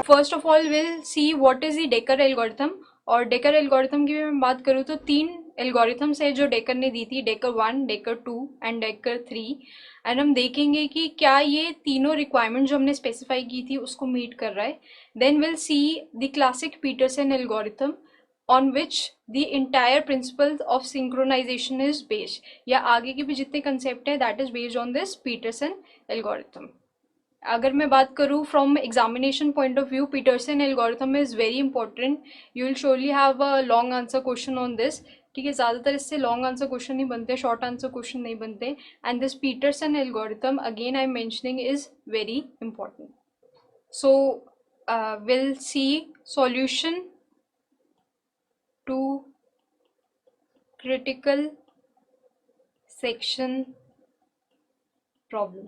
First of all will see what is the decker algorithm, और decker algorithm की भी मैं बात करूँ तो 3 एल्गोरिथम्स है जो डेकर ने दी थी, decker 1, decker 2 and decker 3। And हम देखेंगे कि क्या ये तीनों रिक्वायरमेंट जो हमने स्पेसिफाई की थी उसको मीट कर रहा है। Then will see the classic Peterson algorithm on which the entire principles of synchronization is based, या आगे के भी जितने कंसेप्ट है that is based on this Peterson algorithm। अगर मैं बात करूँ from examination point of view, Peterson algorithm is very important, you will surely have a long answer question on this. ठीक है, ज़्यादातर इससे लॉन्ग आंसर क्वेश्चन नहीं बनते, शॉर्ट आंसर क्वेश्चन नहीं बनते। And this Peterson algorithm again I am mentioning is very important. So will see solution to critical section problem.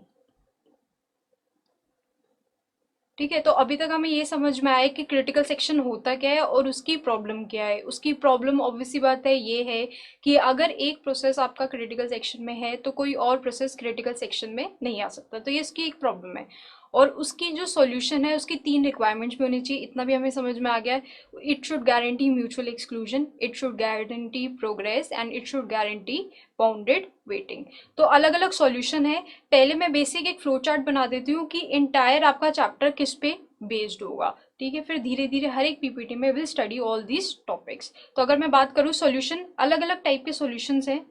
ठीक है, तो अभी तक हमें ये समझ में आया कि क्रिटिकल सेक्शन होता क्या है और उसकी प्रॉब्लम क्या है। उसकी प्रॉब्लम ऑब्वियसली बात है ये है कि अगर एक प्रोसेस आपका क्रिटिकल सेक्शन में है तो कोई और प्रोसेस क्रिटिकल सेक्शन में नहीं आ सकता, तो ये इसकी एक प्रॉब्लम है। और उसकी जो सॉल्यूशन है उसकी 3 रिक्वायरमेंट्स भी होनी चाहिए, इतना भी हमें समझ में आ गया है। It should guarantee mutual exclusion, it should guarantee progress and it should guarantee bounded waiting. तो अलग अलग सॉल्यूशन है। पहले मैं बेसिक एक फ्लो चार्ट बना देती हूँ कि इंटायर आपका चैप्टर किस पे बेस्ड होगा। ठीक है, फिर धीरे धीरे हर एक पीपीटी में will study all these topics. तो अगर मैं बात करूँ सॉल्यूशन, अलग अलग टाइप के सॉल्यूशंस हैं।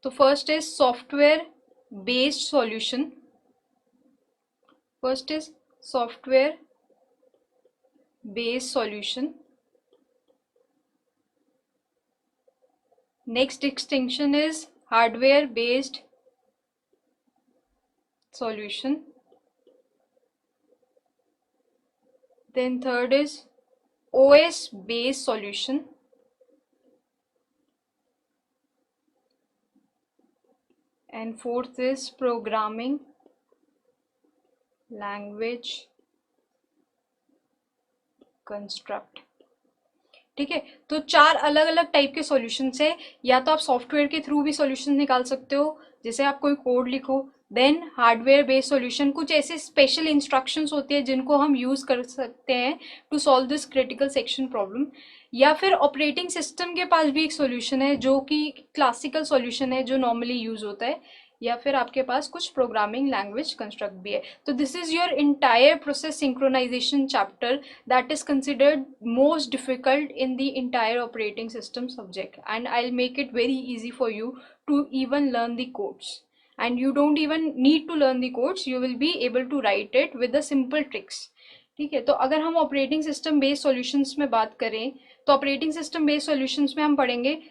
तो first is software based solution, first is software based solution. Next distinction is hardware based solution. Then third is OS based solution. And fourth is programming language construct। ठीक है, तो 4 अलग अलग टाइप के solutions है। या तो आप सॉफ्टवेयर के थ्रू भी सॉल्यूशन निकाल सकते हो, जैसे आप कोई कोड लिखो। देन हार्डवेयर बेस्ड सॉल्यूशन, कुछ ऐसे स्पेशल इंस्ट्रक्शंस होती है जिनको हम यूज कर सकते हैं to solve this critical section problem. या फिर ऑपरेटिंग सिस्टम के पास भी एक सॉल्यूशन है जो कि क्लासिकल सॉल्यूशन है जो नॉर्मली यूज होता है। या फिर आपके पास कुछ प्रोग्रामिंग लैंग्वेज कंस्ट्रक्ट भी है। तो this is your entire process synchronization chapter that is considered most difficult in the entire operating system subject, and I'll make it very easy for you to even learn the codes, and you don't even need to learn the codes, you will be able to write it with the simple tricks। ठीक है, तो अगर हम operating system based solutions में बात करें तो operating system based solutions में हम पढ़ेंगे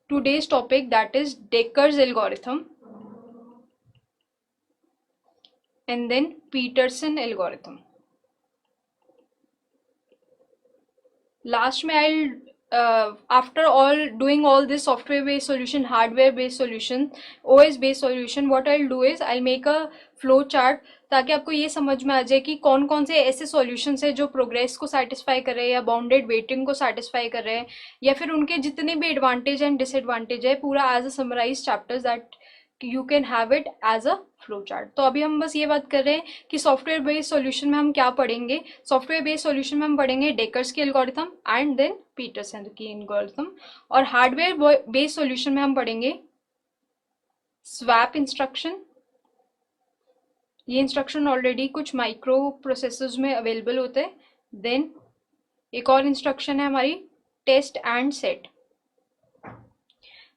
today's topic, that is Decker's algorithm and then Peterson algorithm। Last में I'll after all doing all this software based solution, hardware based solution, OS based solution, what I'll do is I'll make a flow chart ताकि आपको ये समझ में आ जाए कि कौन कौन से ऐसे सॉल्यूशंस है जो प्रोग्रेस को सेटिस्फाई कर रहे हैं या बाउंडेड वेटिंग को सेटिस्फाई कर रहे हैं, या फिर उनके जितने भी एडवांटेज एंड डिसएडवांटेज है, पूरा as a summarize chapters that you can have it as a flow chart. तो अभी हम बस ये बात कर रहे हैं कि सॉफ्टवेयर बेस्ड सॉल्यूशन में हम क्या पढ़ेंगे। सॉफ्टवेयर बेस्ड सॉल्यूशन में हम पढ़ेंगे डेकर्स की एल्गोरिथम एंड देन पीटरसन की एल्गोरिथम। और हार्डवेयर बेस्ड सॉल्यूशन में हम पढ़ेंगे स्वैप इंस्ट्रक्शन। ये इंस्ट्रक्शन ऑलरेडी कुछ माइक्रो प्रोसेसर्स में अवेलेबल होते हैं। देन एक और इंस्ट्रक्शन है हमारी टेस्ट एंड सेट।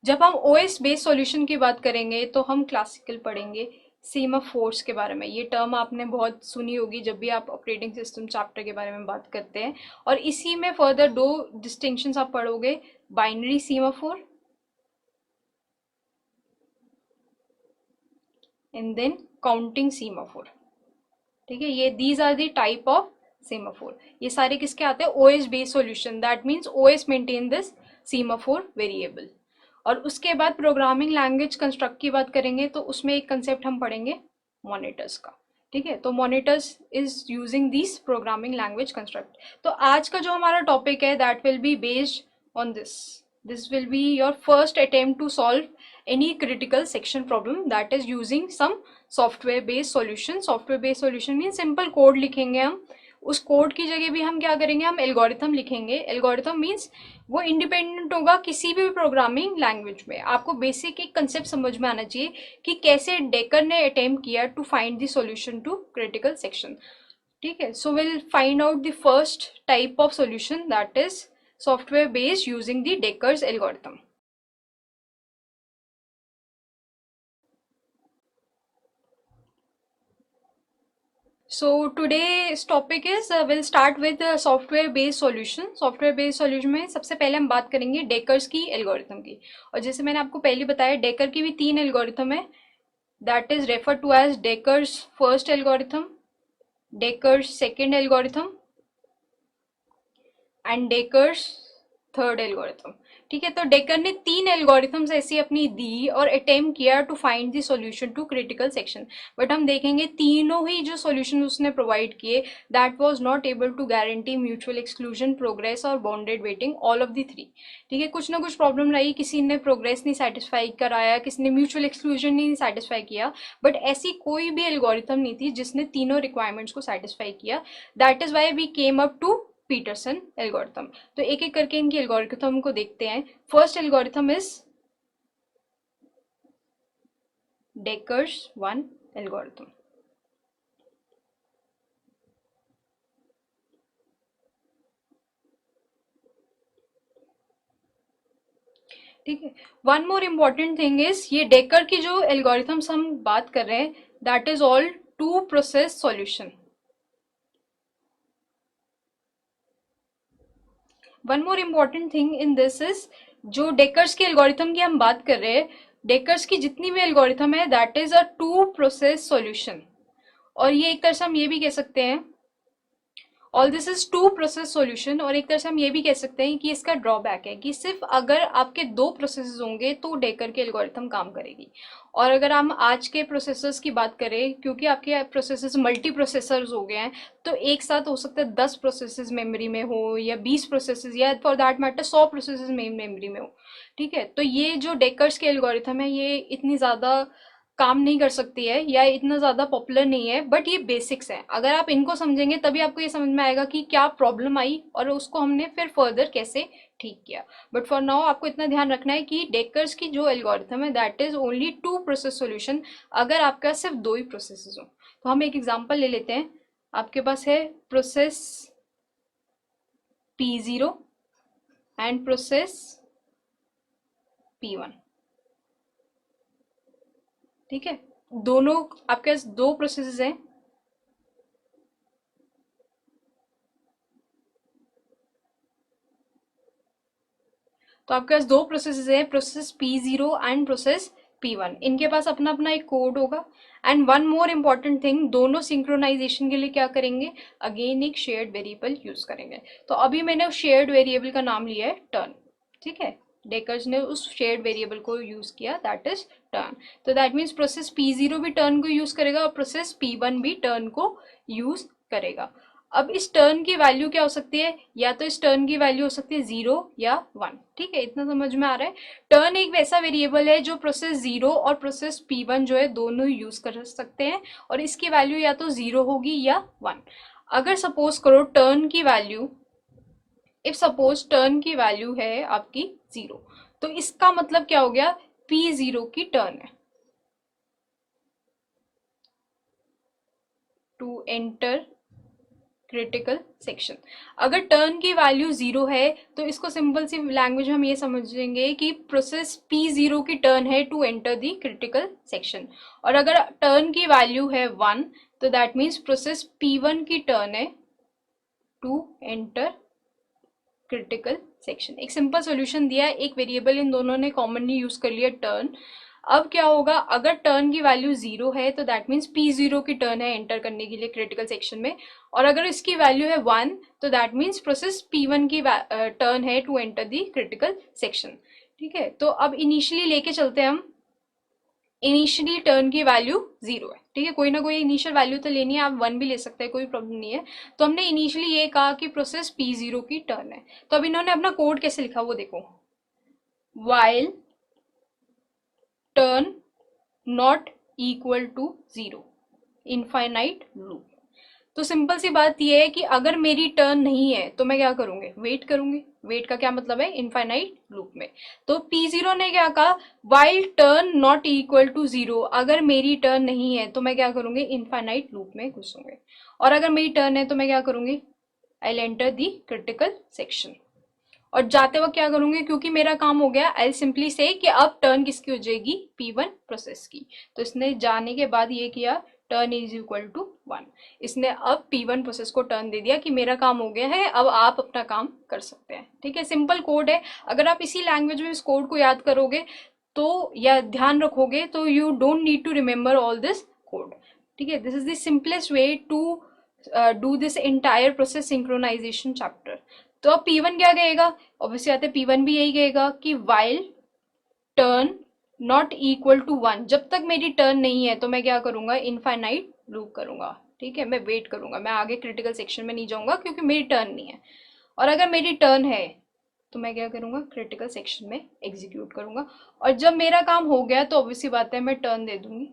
जब हम ओएस बेस्ड सॉल्यूशन की बात करेंगे तो हम क्लासिकल पढ़ेंगे सीमाफोर्स के बारे में। ये टर्म आपने बहुत सुनी होगी जब भी आप ऑपरेटिंग सिस्टम चैप्टर के बारे में बात करते हैं। और इसी में फर्दर 2 डिस्टिंक्शंस आप पढ़ोगे, binary semaphore and then counting semaphore. ठीक है, ये these are the type of semaphore. ये सारे किसके आते हैं? OS based solution, that means OS maintain this semaphore variable. और उसके बाद प्रोग्रामिंग लैंग्वेज कंस्ट्रक्ट की बात करेंगे तो उसमें एक कंसेप्ट हम पढ़ेंगे मॉनिटर्स का। ठीक है, तो monitors is using this programming language construct. तो आज का जो हमारा टॉपिक है that will be based on this will be your first attempt to solve any critical section problem that is using some software based solution. Software based solution means simple code लिखेंगे हम, उस code की जगह भी हम क्या करेंगे, हम एल्गोरिथम लिखेंगे. एल्गोरिथम मीन्स वो इंडिपेंडेंट होगा किसी भी प्रोग्रामिंग लैंग्वेज में. आपको बेसिक एक कंसेप्ट समझ में आना चाहिए कि कैसे डेकर ने अटेम्प्ट किया to find the solution to critical section. ठीक है, so will find out the first type of solution that is software based using the Dekker's algorithm. So today's topic is we'll start with software based solution. Software based solution में सबसे पहले हम बात करेंगे डेकर्स की algorithm की. और जैसे मैंने आपको पहले बताया, डेकर की भी 3 एल्गोरिथम है. That is refer to as Dekker's first algorithm, Dekker's second algorithm and Dekker's third algorithm. ठीक है, तो डेकर ने 3 एल्गोरिथम्स ऐसी अपनी दी और अटेम्प्ट किया to find the solution to critical section. But हम देखेंगे तीनों ही जो सॉल्यूशन उसने प्रोवाइड किए that was not able to guarantee mutual exclusion, progress और bounded waiting, all of the 3. ठीक है, कुछ ना कुछ प्रॉब्लम रही, किसी ने प्रोग्रेस नहीं सेटिस्फाई कराया, किसी ने म्यूचुअल एक्सक्लूजन नहीं सेटिस्फाई किया, बट ऐसी कोई भी एल्गोरिथम नहीं थी जिसने तीनों रिक्वायरमेंट्स को सेटिस्फाई किया. That is why we came up to Peterson algorithm. तो एक एक करके इनकी एल्गोरिथम को देखते हैं. First algorithm is Dekker's 1 algorithm. ठीक है, one more important thing is ये डेकर की जो एल्गोरिथम्स हम बात कर रहे हैं that is all to process solution. One more important thing in this is जो डेकर्स की एल्गोरिथम की हम बात कर रहे हैं, डेकर्स की जितनी भी एल्गोरिथम है that is a two process solution. और ये एक तरह से हम ये भी कह सकते हैं all this is two process solution. और एक तरह से हम ये भी कह सकते हैं कि इसका ड्रॉबैक है कि सिर्फ अगर आपके 2 प्रोसेसेस होंगे तो डेकर की एल्गोरिथम काम करेगी. और अगर हम आज के प्रोसेसर्स की बात करें, क्योंकि आपके प्रोसेसर्स मल्टी प्रोसेसर्स हो गए हैं, तो एक साथ हो सकता है 10 प्रोसेसेस मेमोरी में हो या 20 प्रोसेसेस या for that matter 100 processes memory में हो. ठीक है, तो ये जो डेकर्स के एल्गोरिथम है ये इतनी ज़्यादा काम नहीं कर सकती है या इतना ज़्यादा पॉपुलर नहीं है, बट ये बेसिक्स हैं. अगर आप इनको समझेंगे तभी आपको ये समझ में आएगा कि क्या प्रॉब्लम आई और उसको हमने फिर फर्दर कैसे ठीक किया. बट फॉर नाउ आपको इतना ध्यान रखना है कि डेकर्स की जो एल्गोरिथम है that is only two process solution अगर आपके पास सिर्फ 2 ही प्रोसेसेस हो. तो हम एक एग्जांपल ले लेते हैं. आपके पास है process P0 and process P1. ठीक है, दोनों आपके पास 2 प्रोसेसेस हैं. तो आपके पास 2 प्रोसेसेस हैं, process P0 and process P1. इनके पास अपना अपना एक कोड होगा. And one more important thing, दोनों सिंक्रोनाइजेशन के लिए क्या करेंगे, अगेन एक शेयर्ड वेरिएबल यूज करेंगे. तो अभी मैंने उस शेयर्ड वेरिएबल का नाम लिया है टर्न. ठीक है, डेकर्स ने उस शेयर्ड वेरिएबल को यूज किया दैट इज टर्न. तो दैट मीन्स प्रोसेस P0 भी टर्न को यूज करेगा और प्रोसेस P1 भी टर्न को यूज करेगा. अब इस टर्न की वैल्यू क्या हो सकती है, या तो इस टर्न की वैल्यू हो सकती है 0 या 1. ठीक है, इतना समझ में आ रहा है. टर्न एक वैसा वेरिएबल है जो प्रोसेस 0 और प्रोसेस P1 जो है दोनों यूज कर सकते हैं और इसकी वैल्यू या तो 0 होगी या 1. अगर सपोज करो टर्न की वैल्यू, इफ सपोज टर्न की वैल्यू है आपकी 0, तो इसका मतलब क्या हो गया, P0 की टर्न है टू एंटर क्रिटिकल सेक्शन. अगर टर्न की वैल्यू 0 है तो इसको सिंपल सी लैंग्वेज में हम ये समझेंगे कि प्रोसेस P0 की टर्न है to enter the critical section. और अगर टर्न की वैल्यू है 1 तो दैट मीन्स प्रोसेस P1 की टर्न है टू एंटर क्रिटिकल सेक्शन. एक सिंपल सॉल्यूशन दिया है, एक वेरिएबल इन दोनों ने कॉमनली यूज कर लिया टर्न. अब क्या होगा, अगर टर्न की वैल्यू 0 है तो दैट मीन्स P0 की टर्न है एंटर करने के लिए क्रिटिकल सेक्शन में. और अगर इसकी वैल्यू है 1 तो दैट मीन्स प्रोसेस P1 की टर्न है to enter the critical section. ठीक है, तो अब इनिशियली लेके चलते हैं हम. इनिशियली टर्न की वैल्यू 0 है. ठीक है, कोई ना कोई इनिशियल वैल्यू तो लेनी है, आप 1 भी ले सकते हैं, कोई प्रॉब्लम नहीं है. तो हमने इनिशियली ये कहा कि प्रोसेस P0 की टर्न है. तो अब इन्होंने अपना कोड कैसे लिखा वो देखो. while not equal to zero, infinite loop. तो सिंपल सी बात यह है कि अगर मेरी टर्न नहीं है तो मैं क्या करूंगी, वेट करूंगी। वेट का क्या मतलब है, इनफाइनाइट लूप में। तो P0 ने क्या कहा, while turn not equal to zero, अगर मेरी टर्न नहीं है तो मैं क्या करूंगी, इनफाइनाइट लूप में घुसूंगी। और अगर मेरी टर्न है तो मैं क्या करूंगी, I enter the critical section. और जाते वक्त क्या करूंगी, क्योंकि मेरा काम हो गया, आई सिंपली से कि अब टर्न किसकी हो जाएगी, P1 प्रोसेस की। तो इसने जाने के बाद ये किया, टर्न इज इक्वल टू 1। इसने अब P1 प्रोसेस को टर्न दे दिया कि मेरा काम हो गया है, अब आप अपना काम कर सकते हैं। ठीक है, सिंपल कोड है। अगर आप इसी लैंग्वेज में इस कोड को याद करोगे तो, या ध्यान रखोगे तो, you don't need to remember all this code. ठीक है, this is the simplest way to do this entire process synchronization chapter. तो अब P1 क्या कहेगा, ऑब्वियसली आते P1 भी यही कहेगा कि while turn not equal to 1, जब तक मेरी टर्न नहीं है तो मैं क्या करूंगा, इनफाइनाइट लूप करूंगा। ठीक है, मैं वेट करूंगा, मैं आगे क्रिटिकल सेक्शन में नहीं जाऊंगा क्योंकि मेरी टर्न नहीं है। और अगर मेरी टर्न है तो मैं क्या करूंगा, क्रिटिकल सेक्शन में एग्जीक्यूट करूंगा। और जब मेरा काम हो गया तो ऑब्वियसली बात है मैं टर्न दे दूंगी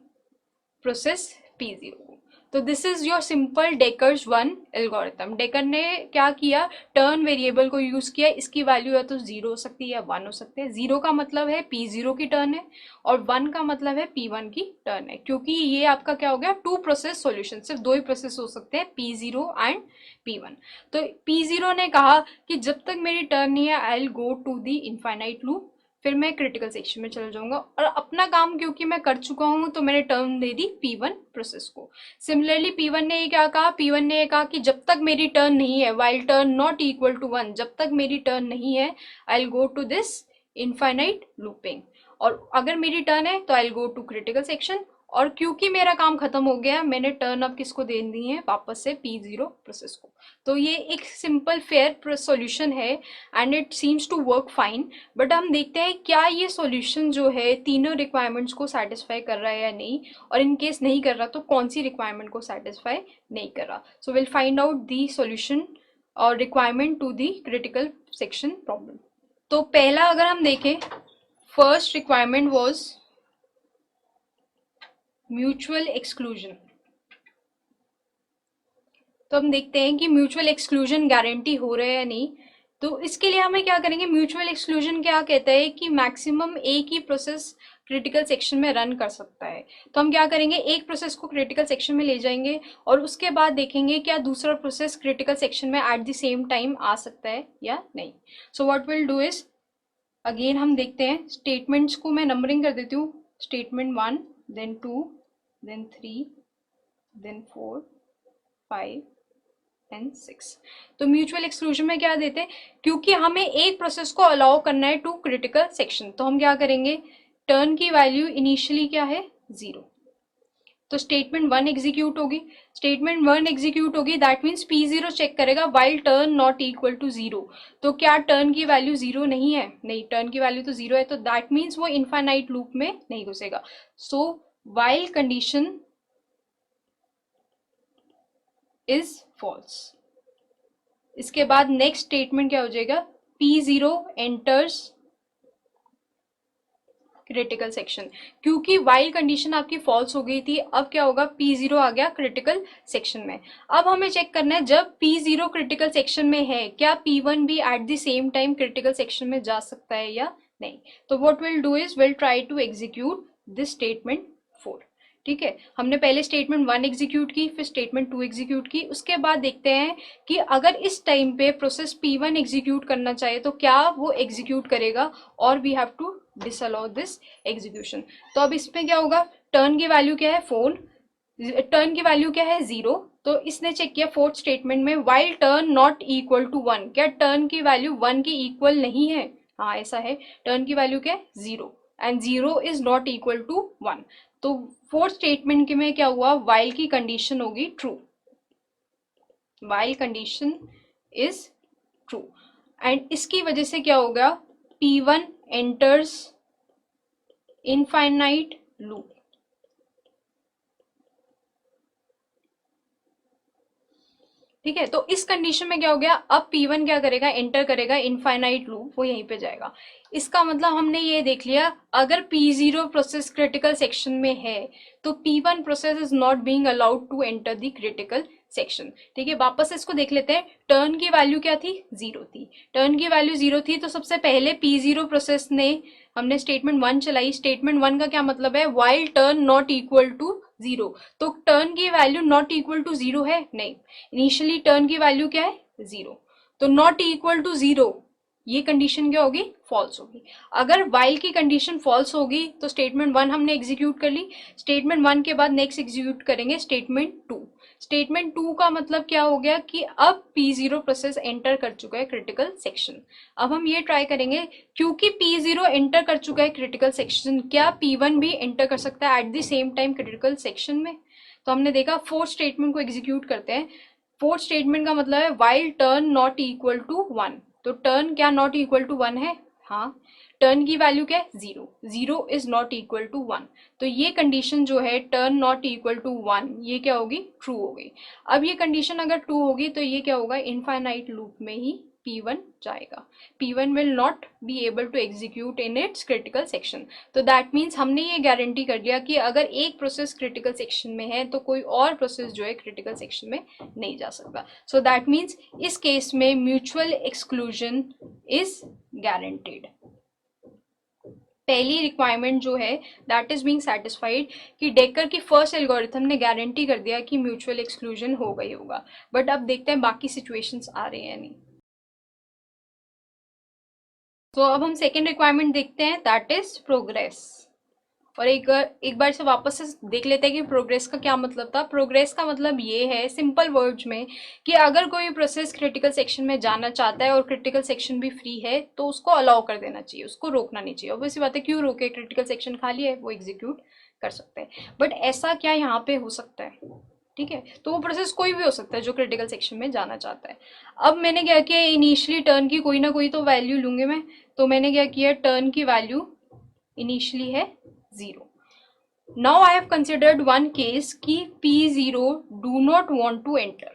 प्रोसेस P0 को। तो this is your simple Dekker's one algorithm. Dekker ने क्या किया, टर्न वेरिएबल को यूज किया, इसकी वैल्यू या तो जीरो हो सकती है या वन हो सकती है। जीरो का मतलब है P0 की टर्न है और वन का मतलब है P1 की टर्न है, क्योंकि ये आपका क्या हो गया, टू प्रोसेस सॉल्यूशन, सिर्फ दो ही प्रोसेस हो सकते हैं, P0 एंड P1। तो P0 ने कहा कि जब तक मेरी टर्न नहीं है I will go to the infinite loop, फिर मैं क्रिटिकल सेक्शन में चल जाऊंगा और अपना काम क्योंकि मैं कर चुका हूं तो मैंने टर्न दे दी P1 प्रोसेस को। सिमिलरली P1 ने क्या कहा, P1 ने कहा कि जब तक मेरी टर्न नहीं है, while turn not equal to 1, जब तक मेरी टर्न नहीं है I will go to this infinite looping. और अगर मेरी टर्न है तो I will go to critical section. और क्योंकि मेरा काम खत्म हो गया, मैंने टर्न अब किसको दे दी है, वापस से P0 प्रोसेस को। तो ये एक सिंपल फेयर सॉल्यूशन है and it seems to work fine. But हम देखते हैं क्या ये सॉल्यूशन जो है तीनों रिक्वायरमेंट्स को सेटिस्फाई कर रहा है या नहीं, और इन केस नहीं कर रहा तो कौन सी रिक्वायरमेंट को सेटिस्फाई नहीं कर रहा। So will find out the solution और requirement to the critical section problem. तो पहला अगर हम देखें, first requirement was mutual exclusion. तो हम देखते हैं कि म्यूचुअल एक्सक्लूजन गारंटी हो रहा है या नहीं। तो इसके लिए हमें क्या करेंगे, म्यूचुअल एक्सक्लूजन क्या कहता है कि मैक्सिमम एक ही प्रोसेस क्रिटिकल सेक्शन में रन कर सकता है। तो हम क्या करेंगे, एक प्रोसेस को क्रिटिकल सेक्शन में ले जाएंगे और उसके बाद देखेंगे क्या दूसरा प्रोसेस क्रिटिकल सेक्शन में एट द सेम टाइम आ सकता है या नहीं। So what will do is, again हम देखते हैं स्टेटमेंट्स को, मैं नंबरिंग कर देती हूँ, statement 1, then 2, then 3, then 4, 5 and 6। तो म्यूचुअल एक्सक्लूजन में क्या देते हैं, क्योंकि हमें एक प्रोसेस को अलाउ करना है टू क्रिटिकल सेक्शन, तो हम क्या करेंगे, टर्न की वैल्यू इनिशियली क्या है, 0। तो स्टेटमेंट 1 एग्जीक्यूट होगी, स्टेटमेंट 1 एग्जीक्यूट होगी, दैट मीन्स P0 चेक करेगा while turn not equal to 0। तो क्या टर्न की वैल्यू 0 नहीं है, नहीं, टर्न की वैल्यू तो 0 है, तो दैट मीन्स वो इनफाइनाइट लूप में नहीं घुसेगा। So while condition is false. इसके बाद नेक्स्ट स्टेटमेंट क्या हो जाएगा, P0 एंटर्स क्रिटिकल सेक्शन, क्योंकि वाइल कंडीशन आपकी फॉल्स हो गई थी, अब क्या होगा, P0 आ गया क्रिटिकल सेक्शन में। अब हमें चेक करना है जब P0 क्रिटिकल सेक्शन में है क्या P1 भी at the same time critical section में जा सकता है या नहीं। तो what will do is will try to execute this statement 4। ठीक है, हमने पहले स्टेटमेंट 1 एग्जीक्यूट की, फिर स्टेटमेंट 2 एग्जीक्यूट की, उसके बाद देखते हैं कि अगर इस टाइम पे प्रोसेस P1 एग्जीक्यूट करना चाहे तो क्या वो एग्जीक्यूट करेगा, और we have to disallow this execution. तो अब इसमें क्या होगा, टर्न की वैल्यू क्या है 4, टर्न की वैल्यू क्या है 0। तो इसने चेक किया फोर्थ स्टेटमेंट में, while turn not equal to 1, क्या टर्न की वैल्यू 1 की इक्वल नहीं है, हाँ ऐसा है, टर्न की वैल्यू क्या है 0 and 0 is not equal to 1। तो फोर्थ स्टेटमेंट के में क्या हुआ, वाइल की कंडीशन होगी true, while condition is true, and इसकी वजह से क्या होगा, P1 एंटर्स इनफाइनाइट लूप। ठीक है, तो इस कंडीशन में क्या हो गया, अब P1 क्या करेगा, एंटर करेगा इनफाइनाइट लूप, वो यहीं पे जाएगा। इसका मतलब हमने ये देख लिया, अगर P0 प्रोसेस क्रिटिकल सेक्शन में है तो P1 process is not being allowed to enter the critical section. ठीक है, वापस इसको देख लेते हैं। टर्न की वैल्यू क्या थी, 0 थी। टर्न की वैल्यू 0 थी, तो सबसे पहले P0 प्रोसेस ने, हमने स्टेटमेंट 1 चलाई। स्टेटमेंट 1 का क्या मतलब है, while turn not equal to 0। तो टर्न की वैल्यू नॉट इक्वल टू 0 है, नहीं, इनिशियली टर्न की वैल्यू क्या है, 0। तो नॉट इक्वल टू 0, ये कंडीशन क्या होगी, फॉल्स होगी। अगर वाइल की कंडीशन फॉल्स होगी तो स्टेटमेंट 1 हमने एग्जीक्यूट कर ली। स्टेटमेंट 1 के बाद नेक्स्ट एग्जीक्यूट करेंगे स्टेटमेंट 2। स्टेटमेंट 2 का मतलब क्या हो गया कि अब P0 प्रोसेस एंटर कर चुका है क्रिटिकल सेक्शन। अब हम ये ट्राई करेंगे, क्योंकि P0 एंटर कर चुका है क्रिटिकल सेक्शन, क्या P1 भी एंटर कर सकता है eight the same time critical section में। तो हमने देखा, फोर्थ स्टेटमेंट को एग्जीक्यूट करते हैं। फोर्थ स्टेटमेंट का मतलब है while turn not equal to 1। तो टर्न क्या नॉट इक्वल टू 1 है, हाँ। टर्न की वैल्यू क्या है, 0। 0 इज नॉट इक्वल टू 1। तो ये कंडीशन जो है टर्न नॉट इक्वल टू 1, ये क्या होगी, ट्रू होगी। अब ये कंडीशन अगर ट्रू होगी तो ये क्या होगा, इनफाइनाइट लूप में ही P1 जाएगा। P1 will not be able to execute in its critical section। तो दैट मीन्स हमने ये गारंटी कर लिया कि अगर एक प्रोसेस क्रिटिकल सेक्शन में है तो कोई और प्रोसेस जो है क्रिटिकल सेक्शन में नहीं जा सकता। सो दैट मीन्स इस केस में म्यूचुअल एक्सक्लूजन इज गारंटीड। पहली रिक्वायरमेंट जो है दैट इज बीइंग सेटिस्फाइड, कि डेकर की फर्स्ट एल्गोरिथम ने गारंटी कर दिया कि म्यूचुअल एक्सक्लूजन होगा ही होगा। बट अब देखते हैं बाकी सिचुएशंस आ रहे हैं नहीं। तो अब हम सेकेंड रिक्वायरमेंट देखते हैं, दैट इज प्रोग्रेस। और एक बार से वापस से देख लेते हैं कि प्रोग्रेस का क्या मतलब था। प्रोग्रेस का मतलब ये है सिंपल वर्ड्स में कि अगर कोई प्रोसेस क्रिटिकल सेक्शन में जाना चाहता है और क्रिटिकल सेक्शन भी फ्री है तो उसको अलाउ कर देना चाहिए, उसको रोकना नहीं चाहिए। ऑब्वियसली बात है, क्यों रोके, क्रिटिकल सेक्शन खाली है, वो एग्जीक्यूट कर सकते हैं। बट ऐसा क्या यहाँ पे हो सकता है, ठीक है। तो वो प्रोसेस कोई भी हो सकता है जो क्रिटिकल सेक्शन में जाना चाहता है। अब मैंने क्या किया, इनिशियली टर्न की कोई ना कोई तो वैल्यू लूंगी मैं। तो मैंने क्या किया, टर्न की वैल्यू इनिशियली है 0। Now I have considered one case कि P0 do not want to enter।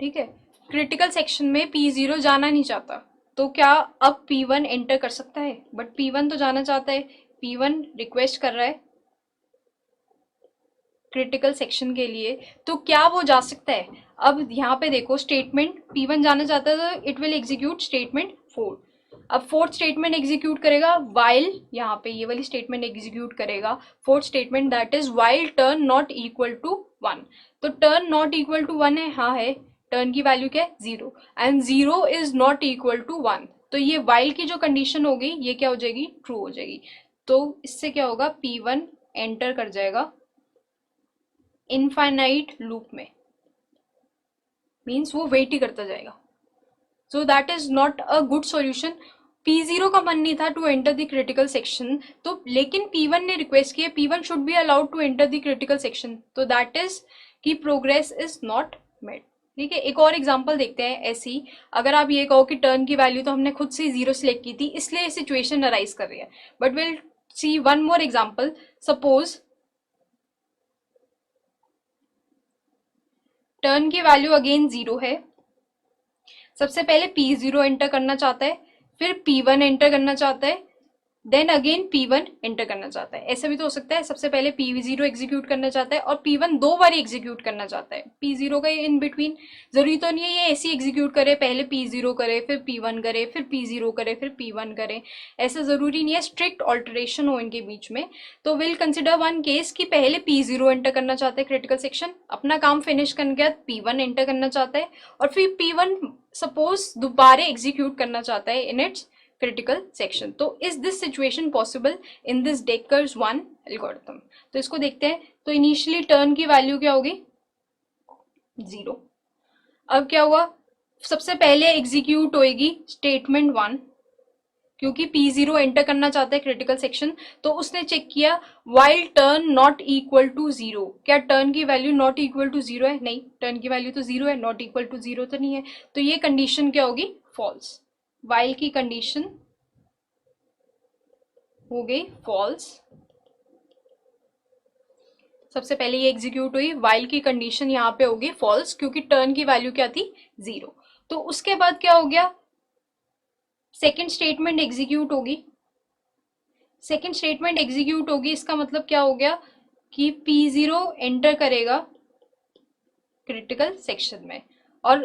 ठीक है, क्रिटिकल सेक्शन में P0 जाना नहीं चाहता, तो क्या अब P1 एंटर कर सकता है, बट P1 तो जाना चाहता है। P1 रिक्वेस्ट कर रहा है क्रिटिकल सेक्शन के लिए, तो क्या वो जा सकता है। अब यहाँ पे देखो, स्टेटमेंट P1 जाना चाहता है तो इट विल एग्जीक्यूट स्टेटमेंट 4। अब फोर्थ स्टेटमेंट एग्जीक्यूट करेगा वाइल, यहाँ पे ये वाली स्टेटमेंट एग्जीक्यूट करेगा fourth statement, that is while turn not equal to 1। तो टर्न नॉट इक्वल टू 1 है, हाँ है। टर्न की वैल्यू क्या है, 0, and 0 is not equal to 1। तो ये वाइल की जो कंडीशन होगी ये क्या हो जाएगी, ट्रू हो जाएगी। तो इससे क्या होगा, P1 एंटर कर जाएगा इनफाइनाइट लूप में, मीन्स वो वेट ही करता जाएगा। So that is not a good solution. P0 का मन नहीं था to enter the critical section, तो लेकिन P1 ने रिक्वेस्ट किया P1 should be allowed to enter the critical section, तो दैट इज कि प्रोग्रेस इज नॉट मेड। ठीक है, एक और एग्जांपल देखते हैं ऐसी। अगर आप ये कहो कि टर्न की वैल्यू तो हमने खुद से 0 सिलेक्ट की थी इसलिए सिचुएशन अराइज कर रही है, but will see one more example. Suppose turn की वैल्यू अगेन 0 है। सबसे पहले P0 एंटर करना चाहता है, फिर P1 एंटर करना चाहता है, देन अगेन P1 एंटर करना चाहता है। ऐसा भी तो हो सकता है, सबसे पहले P0 एग्जीक्यूट करना चाहता है और P1 दो बार एग्जीक्यूट करना चाहता है P0 का इन बिटवीन। जरूरी तो नहीं है ये ऐसे एग्जीक्यूट करे, पहले P0 करे फिर P1 करे फिर P0 करे फिर P1 करे, ऐसा जरूरी नहीं है, स्ट्रिक्ट ऑल्टरेशन हो इनके बीच में। तो विल कंसिडर वन केस कि पहले P0 एंटर करना चाहता है क्रिटिकल सेक्शन, अपना काम फिनिश करने के बाद P1 एंटर करना चाहता है, और फिर P1 सपोज दोबारा एग्जीक्यूट करना चाहता है इन इट्स क्रिटिकल सेक्शन। तो is this situation possible in this Dekker's one algorithm. तो इसको देखते हैं। तो इनिशियली टर्न की वैल्यू क्या होगी, 0। अब क्या हुआ, सबसे पहले एग्जीक्यूट होएगी स्टेटमेंट 1, क्योंकि P0 एंटर करना चाहता है क्रिटिकल सेक्शन। तो उसने चेक किया while turn not equal to 0, क्या टर्न की वैल्यू नॉट इक्वल टू 0 है, नहीं, टर्न की वैल्यू तो 0 है, नॉट इक्वल टू 0 तो नहीं है। तो ये कंडीशन क्या होगी, फॉल्स। वाइल की कंडीशन हो गई फॉल्स। सबसे पहले ये एग्जीक्यूट हुई, वाइल की कंडीशन यहाँ पे होगी फॉल्स क्योंकि टर्न की वैल्यू क्या थी 0। तो उसके बाद क्या हो गया, सेकेंड स्टेटमेंट एग्जीक्यूट होगी। सेकेंड स्टेटमेंट एग्जीक्यूट होगी, इसका मतलब क्या हो गया कि P0 एंटर करेगा क्रिटिकल सेक्शन में, और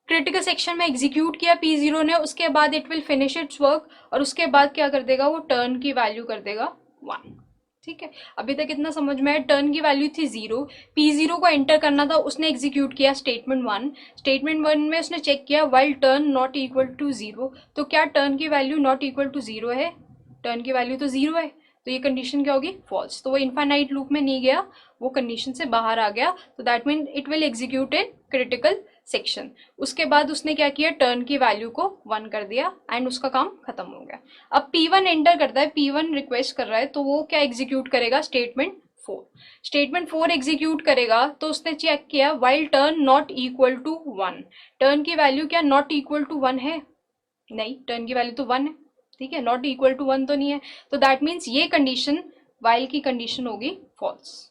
क्रिटिकल सेक्शन में एग्जीक्यूट किया P0 ने, उसके बाद it will finish it's work, और उसके बाद क्या कर देगा, वो टर्न की वैल्यू कर देगा 1। ठीक है, अभी तक इतना समझ में आया। टर्न की वैल्यू थी 0, P0 को एंटर करना था, उसने एग्जीक्यूट किया स्टेटमेंट 1। स्टेटमेंट 1 में उसने चेक किया while turn not equal to 0, तो क्या टर्न की वैल्यू नॉट इक्वल टू 0 है, टर्न की वैल्यू तो 0 है, तो ये कंडीशन क्या होगी, फॉल्स। तो वो इनफाइनाइट लूप में नहीं गया, वो कंडीशन से बाहर आ गया, तो that mean it will execute in critical section. उसके बाद उसने क्या किया, टर्न की वैल्यू को 1 कर दिया एंड उसका काम खत्म हो गया। अब P1 एंटर करता है, P1 रिक्वेस्ट कर रहा है, तो वो क्या एग्जीक्यूट करेगा, स्टेटमेंट 4। स्टेटमेंट 4 एग्जीक्यूट करेगा, तो उसने चेक किया while turn not equal to 1, turn की वैल्यू क्या नॉट इक्वल टू 1 है, नहीं, टर्न की वैल्यू तो 1 है। ठीक है, नॉट इक्वल टू 1 तो नहीं है, तो दैट मीन्स ये कंडीशन वाइल की कंडीशन होगी फॉल्स।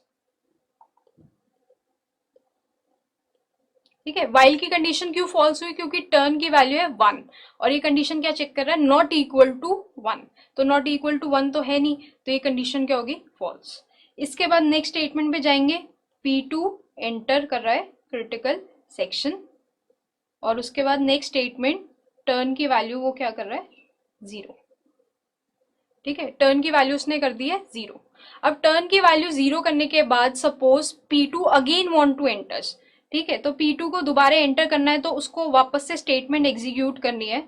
ठीक है, वाइल की कंडीशन क्यों फॉल्स हुई, क्योंकि टर्न की वैल्यू है 1 और ये कंडीशन क्या चेक कर रहा है, नॉट इक्वल टू 1, तो नॉट इक्वल टू 1 तो है नहीं, तो ये कंडीशन क्या होगी, फॉल्स। इसके बाद नेक्स्ट स्टेटमेंट पे जाएंगे, P2 एंटर कर रहा है क्रिटिकल सेक्शन, और उसके बाद नेक्स्ट स्टेटमेंट टर्न की वैल्यू वो क्या कर रहा है, 0। ठीक है, टर्न की वैल्यू उसने कर दी है 0। अब टर्न की वैल्यू 0 करने के बाद suppose P2 again want to enters, ठीक है, तो P2 को दोबारा एंटर करना है, तो उसको वापस से स्टेटमेंट एग्जीक्यूट करनी है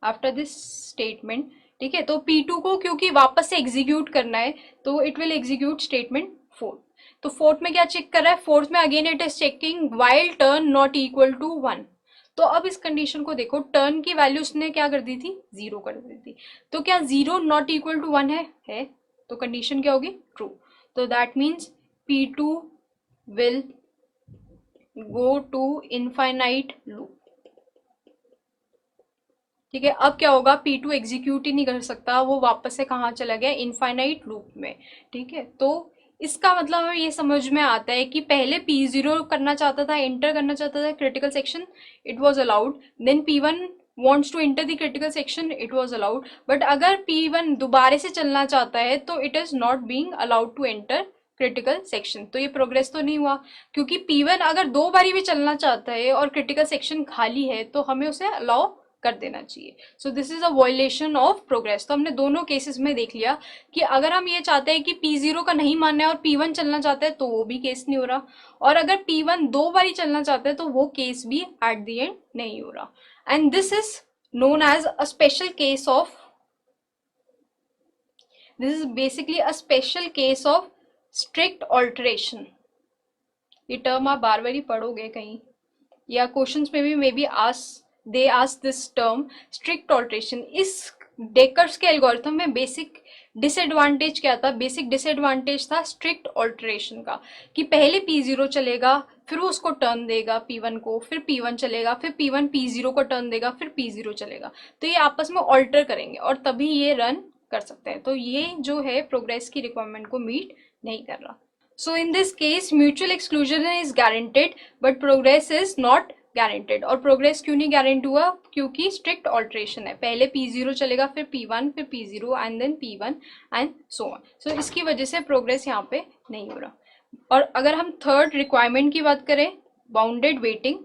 आफ्टर दिस स्टेटमेंट। ठीक है, तो P2 को क्योंकि वापस से एग्जीक्यूट करना है, तो इट विल एग्जीक्यूट स्टेटमेंट 4। तो फोर्थ में क्या चेक कर रहा है, फोर्थ में again it is checking while turn not equal to 1। तो अब इस कंडीशन को देखो, टर्न की वैल्यू उसने क्या कर दी थी, 0 कर दी थी, तो क्या 0 नॉट इक्वल टू 1 है, तो कंडीशन क्या होगी, ट्रू। तो that means P2 will go to infinite loop. ठीक है, अब क्या होगा, P2 एग्जीक्यूट ही नहीं कर सकता, वो वापस से कहाँ चला गया, इनफाइनाइट लूप में। ठीक है, तो इसका मतलब हमें ये समझ में आता है कि पहले P0 करना चाहता था, एंटर करना चाहता था critical section, it was allowed, then P1 wants to enter the critical section, it was allowed, but अगर P1 दोबारा से चलना चाहता है तो it is not being allowed to enter critical section. तो ये प्रोग्रेस तो नहीं हुआ, क्योंकि P1 अगर 2 बारी भी चलना चाहता है और क्रिटिकल सेक्शन खाली है तो हमें उसे अलाउ कर देना चाहिए। So this is a violation of progress. तो हमने दोनों केसेस में देख लिया कि अगर हम ये चाहते हैं कि P0 का नहीं मानना है और P1 चलना चाहता है तो वो भी केस नहीं हो रहा, और अगर P1 2 बारी चलना चाहता है तो वो केस भी एट द एंड नहीं हो रहा। And this is known as a special case of, this is basically a special case of strict alteration। ये टर्म आप बार बार ही पढ़ोगे कहीं, या क्वेश्चंस में भी may be they ask this term strict alteration. इस डेकर्स के एल्गोरिथम में बेसिक डिसएडवांटेज क्या था, बेसिक डिसएडवांटेज था स्ट्रिक्ट ऑल्ट्रेशन का, कि पहले P0 चलेगा, फिर वो उसको टर्न देगा P1 को, फिर P1 चलेगा, फिर P1 P0 को टर्न देगा, फिर P0 चलेगा, तो ये आपस में ऑल्टर करेंगे और तभी ये रन कर सकते हैं। तो ये जो है प्रोग्रेस की रिक्वायरमेंट को मीट नहीं कर रहा। So in this case mutual exclusion is guaranteed but progress is not guaranteed। और progress क्यों नहीं guarantee हुआ, क्योंकि strict alteration है, पहले P0 चलेगा, फिर P1, फिर P0 and then P1 and so on। So इसकी वजह से progress यहाँ पे नहीं हो रहा। और अगर हम थर्ड रिक्वायरमेंट की बात करें, बाउंडेड वेटिंग,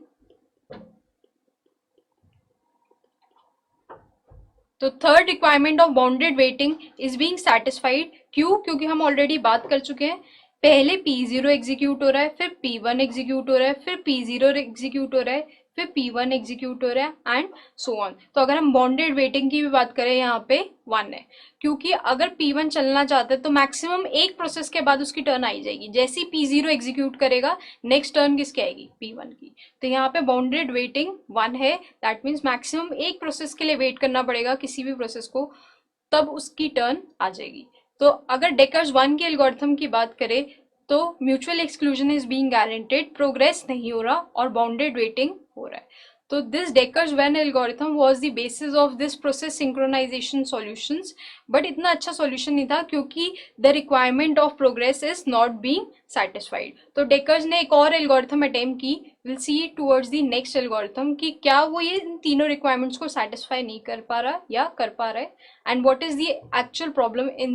तो third requirement of bounded waiting is being satisfied. क्यों, क्योंकि हम ऑलरेडी बात कर चुके हैं, पहले P0 एग्जीक्यूट हो रहा है, फिर P1 एग्जीक्यूट हो रहा है, फिर P0 एग्जीक्यूट हो रहा है, फिर P1 एग्जीक्यूट हो रहा है एंड सो ऑन। तो अगर हम बाउंडेड वेटिंग की भी बात करें, यहाँ पे 1 है, क्योंकि अगर P1 चलना चाहता है तो मैक्सिमम एक प्रोसेस के बाद उसकी टर्न आई जाएगी, जैसे ही P0 एग्जीक्यूट करेगा नेक्स्ट टर्न किसकी आएगी, P1 की। तो यहाँ पे बाउंडेड वेटिंग 1 है, दैट मीन्स मैक्सिमम एक प्रोसेस के लिए वेट करना पड़ेगा किसी भी प्रोसेस को, तब उसकी टर्न आ जाएगी। तो अगर डेकर्स 1 के एल्गोरिथम की बात करें तो mutual exclusion is being guaranteed, progress नहीं हो रहा और बाउंडेड वेटिंग हो रहा है। तो this Dekker's one algorithm was the basis of this process synchronization solutions, but इतना अच्छा सॉल्यूशन नहीं था क्योंकि the requirement of progress is not being satisfied. तो डेकर्स ने एक और एल्गोरिथम अटेम्प्ट की, will see towards the next algorithm कि क्या वो ये इन तीनों रिक्वायरमेंट्स को सेटिस्फाई नहीं कर पा रहा या कर पा रहा है, and what is the actual problem in